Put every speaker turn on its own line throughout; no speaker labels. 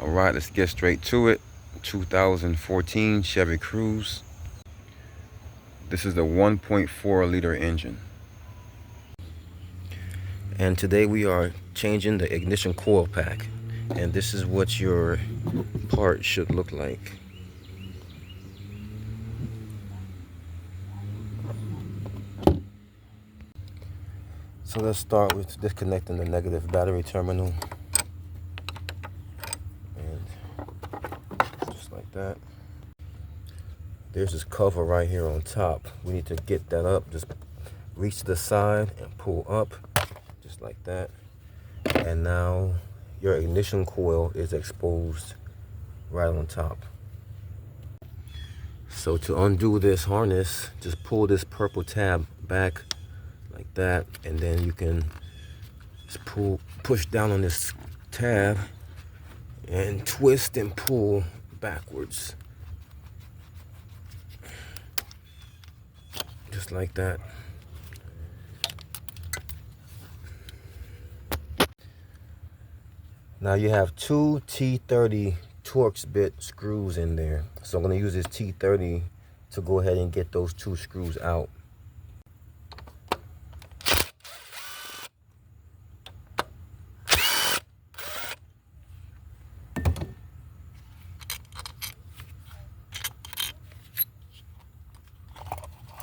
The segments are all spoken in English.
All right, let's get straight to it. 2014 Chevy Cruze. This is the 1.4 liter engine. And today we are changing the ignition coil pack. And this is what your part should look like. So let's start with disconnecting the negative battery terminal. And just like that. There's this cover right here on top. We need to get that up. Just reach to the side and pull up, just like that. And now your ignition coil is exposed right on top. So to undo this harness, just pull this purple tab back like that, and then you can just push down on this tab and twist and pull backwards. Just like that. Now you have two T30 Torx bit screws in there. So I'm going to use this T30 to go ahead and get those two screws out.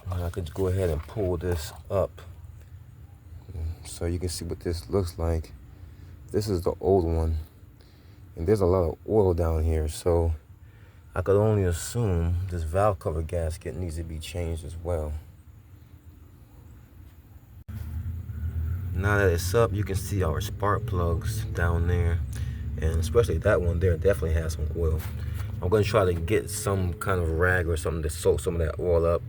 And I could go ahead and pull this up so you can see what this looks like. This is the old one, and there's a lot of oil down here, so I could only assume this valve cover gasket needs to be changed as well. Now that it's up, you can see our spark plugs down there, and especially that one there definitely has some oil. I'm going to try to get some kind of rag or something to soak some of that oil up.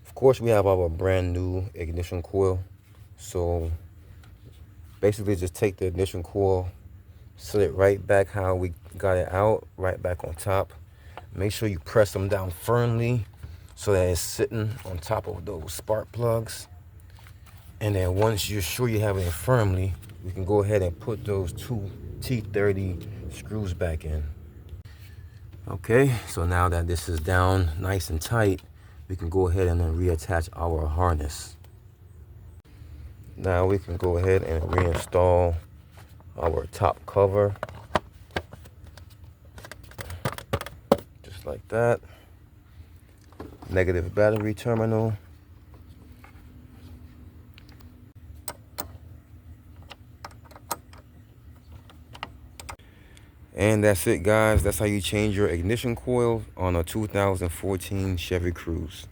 Of course, we have our brand new ignition coil. So basically just take the ignition coil, set it right back how we got it out, right back on top. Make sure you press them down firmly so that it's sitting on top of those spark plugs. And then once you're sure you have it in firmly, we can go ahead and put those two T30 screws back in. Okay, so now that this is down nice and tight, we can go ahead and then reattach our harness. Now we can go ahead and reinstall our top cover. Just like that. Negative battery terminal. And that's it, guys. That's how you change your ignition coil on a 2014 Chevy Cruze.